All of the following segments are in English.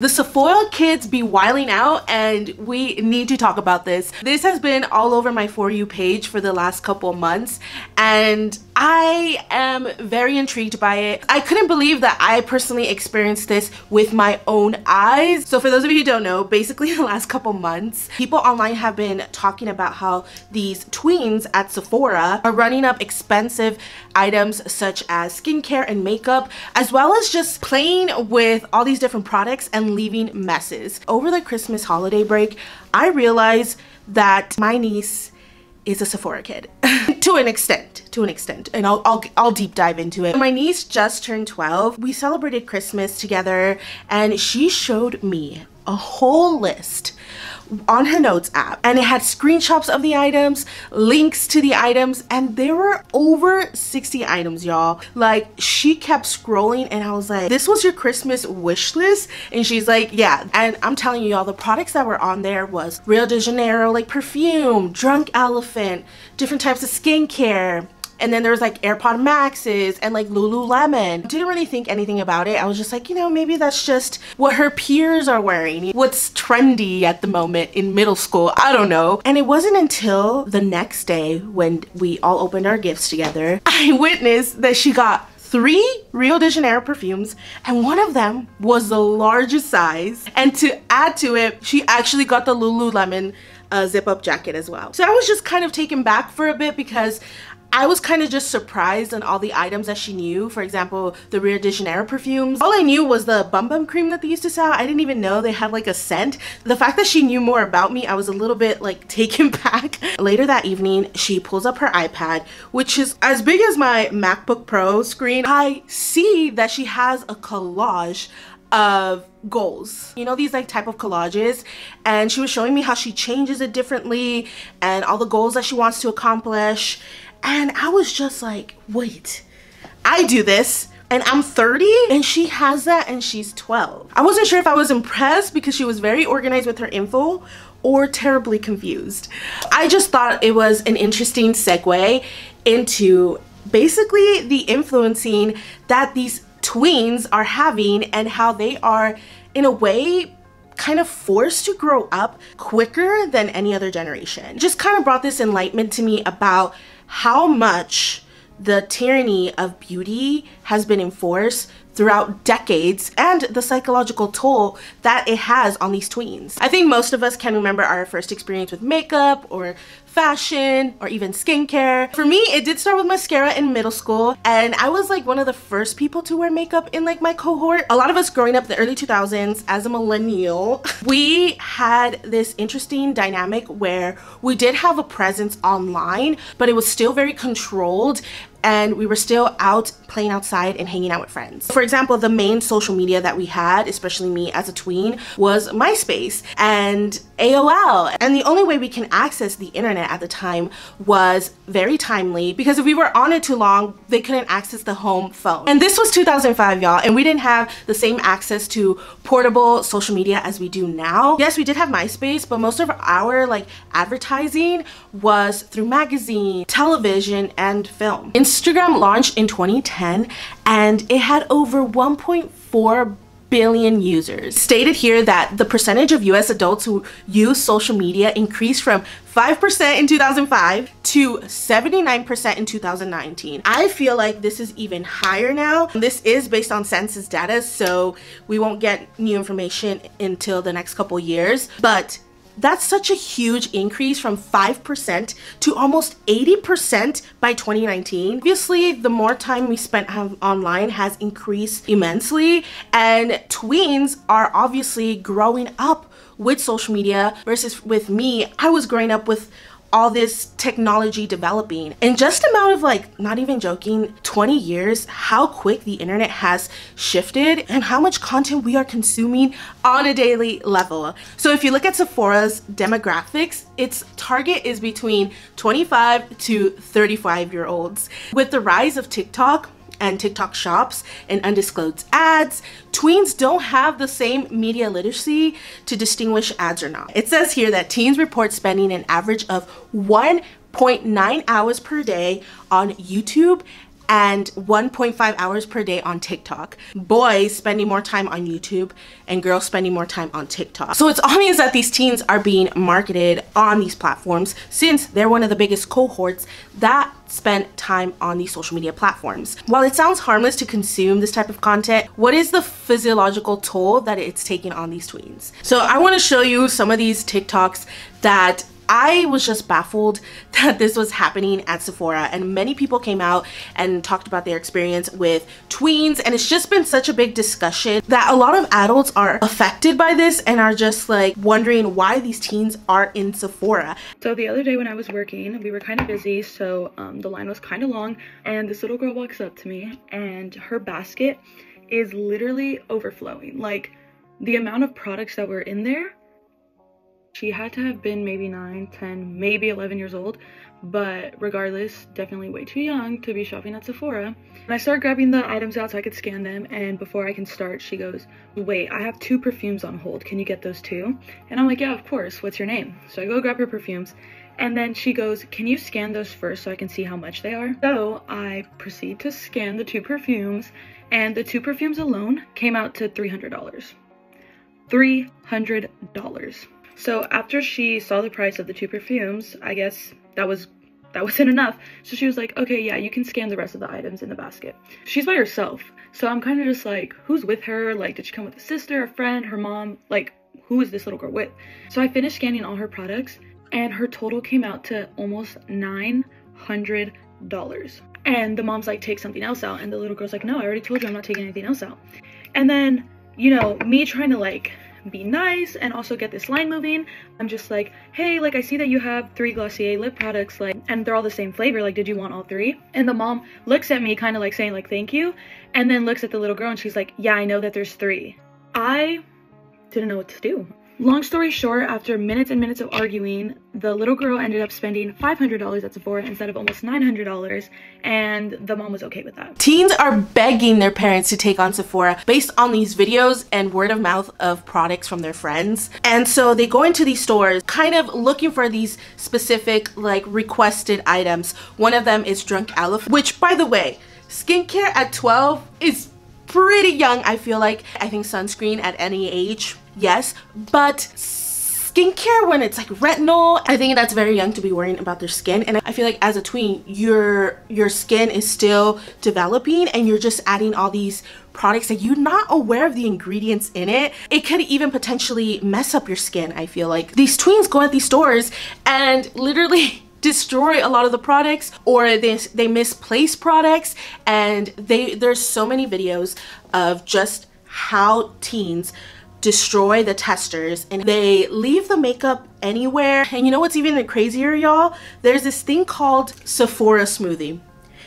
The Sephora kids be wilding out, and we need to talk about this. This has been all over my For You page for the last couple months, and I am very intrigued by it. I couldn't believe that I personally experienced this with my own eyes. So for those of you who don't know, basically the last couple months, people online have been talking about how these tweens at Sephora are running up expensive items such as skincare and makeup, as well as just playing with all these different products and leaving messes. Over the Christmas holiday break, I realized that my niece is a Sephora kid to an extent, and I'll deep dive into it. My niece just turned 12. We celebrated Christmas together, and she showed me a whole list on her notes app, and it had screenshots of the items, links to the items, and there were over 60 items, y'all. Like, she kept scrolling, and I was like, this was your Christmas wish list? And she's like, yeah. And I'm telling you, y'all, the products that were on there was Rio de Janeiro like perfume, Drunk Elephant, different types of skincare, and then there was like AirPod Maxes and like Lululemon. Didn't really think anything about it. I was just like, you know, maybe that's just what her peers are wearing. What's trendy at the moment in middle school. I don't know. And it wasn't until the next day when we all opened our gifts together, I witnessed that she got 3 Rio de Janeiro perfumes, and one of them was the largest size. And to add to it, she actually got the Lululemon zip-up jacket as well. So I was just kind of taken back for a bit because I was kind of just surprised on all the items that she knew. For example, the Rio de Janeiro perfumes. All I knew was the Bum Bum cream that they used to sell. I didn't even know they had like a scent. The fact that she knew more about me, I was a little bit like taken back. Later that evening, she pulls up her iPad, which is as big as my MacBook Pro screen. I see that she has a collage of goals, you know, these like type of collages, and she was showing me how she changes it differently and all the goals that she wants to accomplish. And I was just like, wait, I do this and I'm 30 and she has that and she's 12. I wasn't sure if I was impressed because she was very organized with her info or terribly confused. I just thought it was an interesting segue into basically the influencing that these tweens are having and how they are in a way kind of forced to grow up quicker than any other generation. Just kind of brought this enlightenment to me about how much the tyranny of beauty has been enforced throughout decades and the psychological toll that it has on these tweens. I think most of us can remember our first experience with makeup or fashion or even skincare. For me, it did start with mascara in middle school, and I was like one of the first people to wear makeup in like my cohort. A lot of us growing up in the early 2000s as a millennial, we had this interesting dynamic where we did have a presence online, but it was still very controlled, and we were still out playing outside and hanging out with friends. For example, the main social media that we had, especially me as a tween, was MySpace and AOL. And the only way we can access the internet at the time was very timely, because if we were on it too long, they couldn't access the home phone. And this was 2005, y'all, and we didn't have the same access to portable social media as we do now. Yes, we did have MySpace, but most of our like advertising was through magazine, television, and film. Instagram launched in 2010, and it had over 1.4 billion users. Stated here that the percentage of US adults who use social media increased from 5% in 2005 to 79% in 2019. I feel like this is even higher now. This is based on census data, so we won't get new information until the next couple years, but that's such a huge increase from 5% to almost 80% by 2019. Obviously, the more time we spent online has increased immensely, and tweens are obviously growing up with social media versus with me. I was growing up with all this technology developing. In just amount of like, not even joking, 20 years, how quick the internet has shifted and how much content we are consuming on a daily level. So if you look at Sephora's demographics, its target is between 25 to 35-year-olds. With the rise of TikTok and TikTok shops and undisclosed ads, tweens don't have the same media literacy to distinguish ads or not. It says here that teens report spending an average of 1.9 hours per day on YouTube and 1.5 hours per day on TikTok. Boys spending more time on YouTube and girls spending more time on TikTok. So it's obvious that these teens are being marketed on these platforms since they're one of the biggest cohorts that spend time on these social media platforms. While it sounds harmless to consume this type of content, what is the physiological toll that it's taking on these tweens? So I want to show you some of these TikToks that I was just baffled that this was happening at Sephora, and many people came out and talked about their experience with tweens, and it's just been such a big discussion that a lot of adults are affected by this and are just like wondering why these teens are in Sephora. So the other day when I was working, we were kind of busy, so the line was kind of long, and this little girl walks up to me and her basket is literally overflowing. Like, the amount of products that were in there, she had to have been maybe 9, 10, maybe 11 years old, but regardless, definitely way too young to be shopping at Sephora. And I start grabbing the items out so I could scan them, and before I can start, she goes, "Wait, I have 2 perfumes on hold. Can you get those too?" And I'm like, "Yeah, of course. What's your name?" So I go grab her perfumes, and then she goes, "Can you scan those first so I can see how much they are?" So I proceed to scan the 2 perfumes, and the 2 perfumes alone came out to $300. $300. So after she saw the price of the 2 perfumes, I guess that wasn't enough. So she was like, "Okay, yeah, you can scan the rest of the items in the basket." She's by herself. So I'm kind of just like, who's with her? Like, did she come with a sister, a friend, her mom? Like, who is this little girl with? So I finished scanning all her products, and her total came out to almost $900. And the mom's like, "Take something else out." And the little girl's like, "No, I already told you I'm not taking anything else out." And then, you know, me trying to like be nice and also get this line moving, I'm just like, "Hey, like, I see that you have 3 Glossier lip products, like, and they're all the same flavor, like, did you want all 3?" And the mom looks at me kind of like saying like, "Thank you," and then looks at the little girl and she's like, "Yeah, I know that there's 3. I didn't know what to do. Long story short, after minutes and minutes of arguing, the little girl ended up spending $500 at Sephora instead of almost $900, and the mom was okay with that. Teens are begging their parents to take on Sephora based on these videos and word of mouth of products from their friends. And so they go into these stores kind of looking for these specific like requested items. One of them is Drunk Elephant, which, by the way, skincare at 12 is pretty young. I feel like, I think sunscreen at any age, yes, but skincare when it's like retinol, I think that's very young to be worrying about their skin. And I feel like as a tween, your skin is still developing and you're just adding all these products that you're not aware of the ingredients in it. It could even potentially mess up your skin. I feel like these tweens go at these stores and literally destroy a lot of the products, or they misplace products, and there's so many videos of just how teens destroy the testers and they leave the makeup anywhere. And you know what's even crazier, y'all? There's this thing called Sephora smoothie.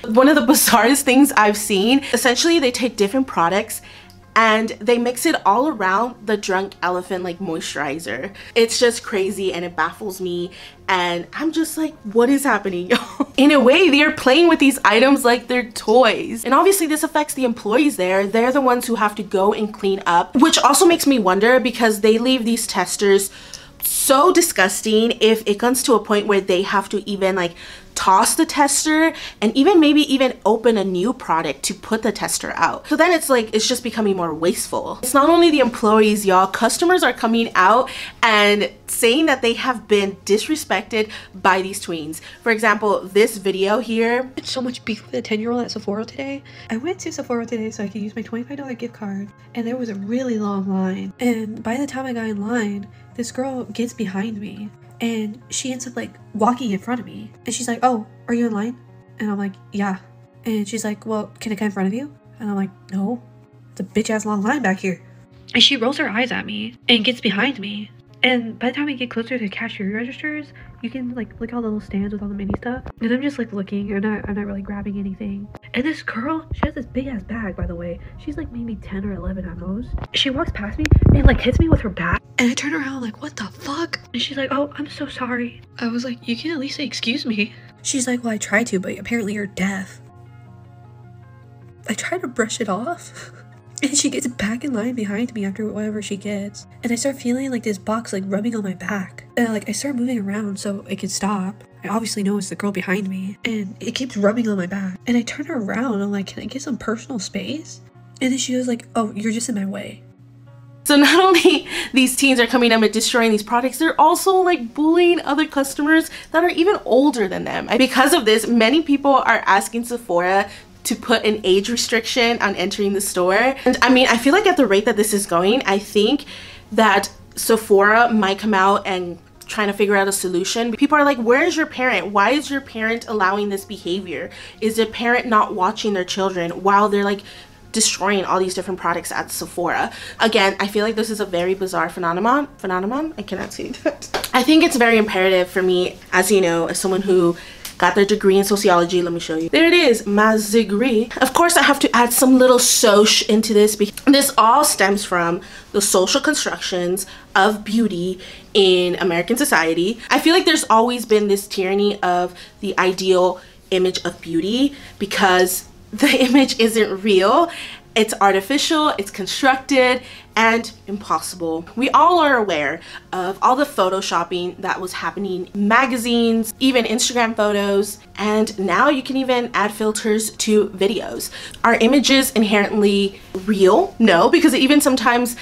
One of the bizarrest things I've seen. Essentially, they take different products and they mix it all around the Drunk Elephant like moisturizer. It's just crazy and it baffles me, and I'm just like, what is happening? In a way, they're playing with these items like they're toys, and obviously this affects the employees there. They're the ones who have to go and clean up, which also makes me wonder, because they leave these testers so disgusting if it comes to a point where they have to even like toss the tester and maybe even open a new product to put the tester out. So then it's like, it's just becoming more wasteful. It's not only the employees, y'all, customers are coming out and saying that they have been disrespected by these tweens. For example, this video here. So much beef with a 10-year-old at Sephora today. I went to Sephora today so I could use my $25 gift card, and there was a really long line. And by the time I got in line, this girl gets behind me and she ends up like walking in front of me, and she's like, "Oh, are you in line?" And I'm like, "Yeah." And she's like, "Well, can I get in front of you?" And I'm like, "No, it's a bitch ass long line back here." And she rolls her eyes at me and gets behind me. And by the time we get closer to the cashier registers, you can like look at all the little stands with all the mini stuff. And I'm just like looking, and I'm not really grabbing anything. And this girl, she has this big ass bag, by the way. She's like maybe 10 or 11 at most. She walks past me and like hits me with her bag. And I turn around like, "What the fuck?" And she's like, "Oh, I'm so sorry." I was like, "You can at least say excuse me." She's like, "Well, I tried to, but apparently you're deaf." I try to brush it off. And she gets back in line behind me after whatever she gets. And I start feeling like this box like rubbing on my back. And I start moving around so it can stop. I obviously know it's the girl behind me, and it keeps rubbing on my back. And I turn around, I'm like, can I get some personal space? And then she was like, oh, you're just in my way. So not only these teens are coming up and destroying these products, they're also like bullying other customers that are even older than them. And because of this, many people are asking Sephora to put an age restriction on entering the store. And I mean, I feel like at the rate that this is going, I think that Sephora might come out and trying to figure out a solution. People are like, where's your parent? Why is your parent allowing this behavior? Is the parent not watching their children while they're like destroying all these different products at Sephora? Again, I feel like this is a very bizarre phenomenon. I cannot say that. I think it's very imperative for me, as you know, as someone who got their degree in sociology. Let me show you. There it is, my degree. Of course, I have to add some little soch into this because this all stems from the social constructions of beauty in American society. I feel like there's always been this tyranny of the ideal image of beauty because the image isn't real. It's artificial, it's constructed, and impossible. We all are aware of all the photoshopping that was happening in magazines, even Instagram photos, and now you can even add filters to videos. Are images inherently real? No, because even sometimes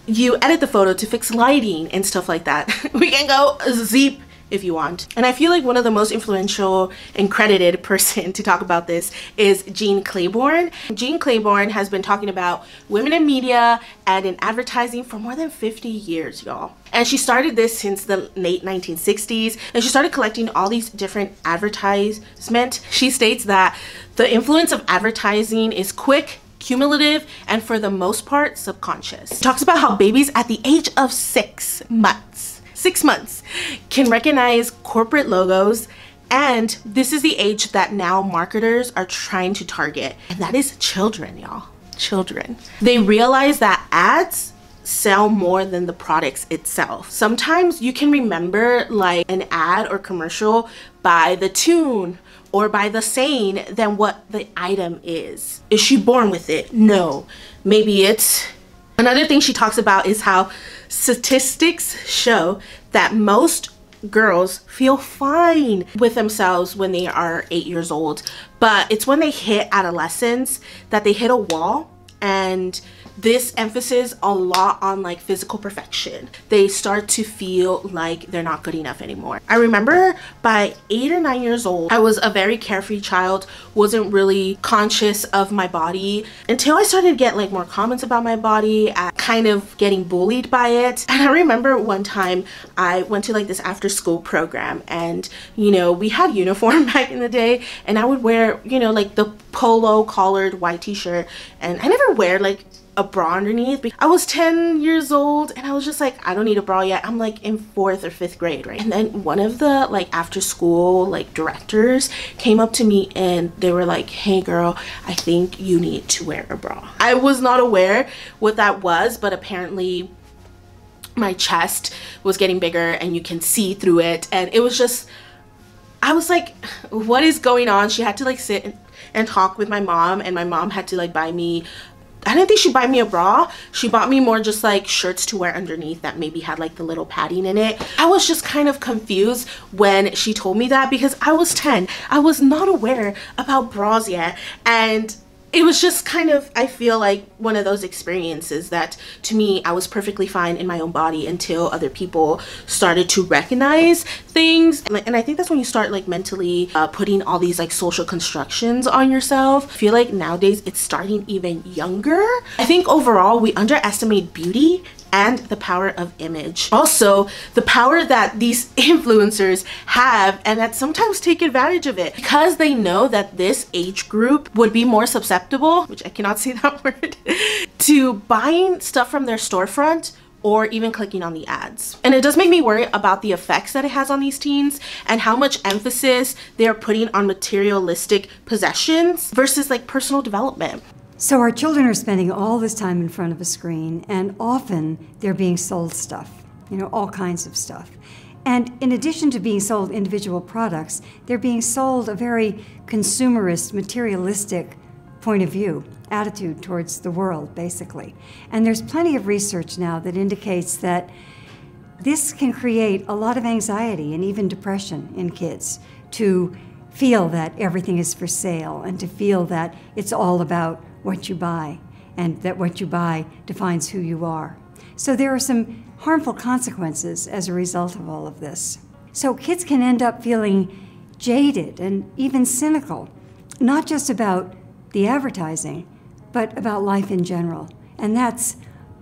you edit the photo to fix lighting and stuff like that. We can go Zeep if you want. And I feel like one of the most influential and credited person to talk about this is Jean Claiborne. Jean Claiborne has been talking about women in media and in advertising for more than 50 years, y'all. And she started this since the late 1960s, and she started collecting all these different advertisements. She states that the influence of advertising is quick, cumulative, and for the most part, subconscious. She talks about how babies at the age of 6 months can recognize corporate logos, and this is the age that now marketers are trying to target, and that is children, y'all. Children. They realize that ads sell more than the products itself. Sometimes you can remember like an ad or commercial by the tune or by the saying than what the item is. Is she born with it? No. Maybe it's... Another thing she talks about is how statistics show that most girls feel fine with themselves when they are 8 years old, but it's when they hit adolescence that they hit a wall, and this emphasis a lot on like physical perfection. They start to feel like they're not good enough anymore. I remember by 8 or 9 years old, I was a very carefree child, wasn't really conscious of my body until I started to get like more comments about my body, kind of getting bullied by it. And I remember one time I went to like this after school program, and you know, we had uniform back in the day, and I would wear, you know, like the polo collared white t-shirt, and I never wear like a bra underneath. I was 10 years old and I was just like, I don't need a bra yet. I'm like in 4th or 5th grade, right? And then one of the like after school like directors came up to me and they were like, hey girl, I think you need to wear a bra. I was not aware what that was, but apparently my chest was getting bigger and you can see through it, and it was just, I was like, what is going on? She had to like sit and talk with my mom, and my mom had to like buy me, I didn't think she'd buy me a bra. She bought me more just like shirts to wear underneath that maybe had like the little padding in it. I was just kind of confused when she told me that because I was 10. I was not aware about bras yet, and it was just kind of, I feel like one of those experiences that to me, I was perfectly fine in my own body until other people started to recognize things. And I think that's when you start like mentally putting all these like social constructions on yourself. I feel like nowadays it's starting even younger. I think overall we underestimate beauty and the power of image. Also, the power that these influencers have and that sometimes take advantage of it because they know that this age group would be more susceptible, which I cannot say that word, to buying stuff from their storefront or even clicking on the ads. And it does make me worry about the effects that it has on these teens and how much emphasis they're putting on materialistic possessions versus like personal development. So our children are spending all this time in front of a screen, and often they're being sold stuff, you know, all kinds of stuff. And in addition to being sold individual products, they're being sold a very consumerist, materialistic point of view, attitude towards the world, basically. And there's plenty of research now that indicates that This can create a lot of anxiety and even depression in kids, to feel that everything is for sale and to feel that it's all about what you buy and that what you buy defines who you are. So there are some harmful consequences as a result of all of this. So kids can end up feeling jaded and even cynical, not just about the advertising, but about life in general. And that's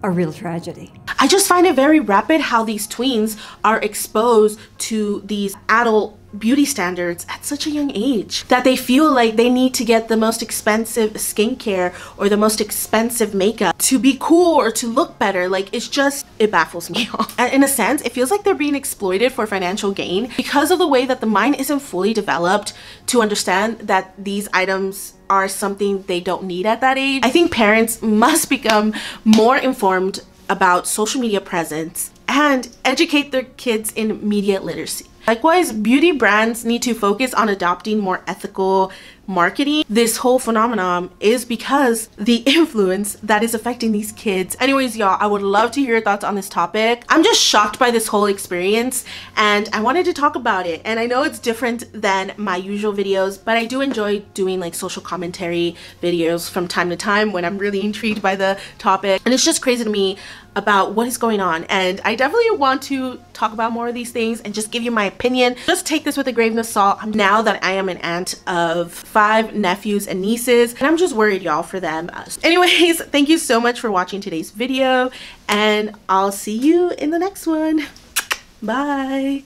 a real tragedy. I just find it very rapid how these tweens are exposed to these adult beauty standards at such a young age, that they feel like they need to get the most expensive skincare or the most expensive makeup to be cool or to look better. Like, it baffles me. And in a sense, it feels like they're being exploited for financial gain because of the way that the mind isn't fully developed to understand that these items are something they don't need at that age. I think parents must become more informed about social media presence and educate their kids in media literacy. Likewise, beauty brands need to focus on adopting more ethical marketing. This whole phenomenon is because the influence that is affecting these kids. Anyways, y'all, I would love to hear your thoughts on this topic. I'm just shocked by this whole experience and I wanted to talk about it. And I know it's different than my usual videos, but I do enjoy doing like social commentary videos from time to time when I'm really intrigued by the topic. And it's just crazy to me about what is going on, and I definitely want to talk about more of these things and just give you my opinion. Just take this with a grain of salt now that I am an aunt of 5 nephews and nieces, and I'm just worried, y'all, for them. Anyways, thank you so much for watching today's video, and I'll see you in the next one. Bye.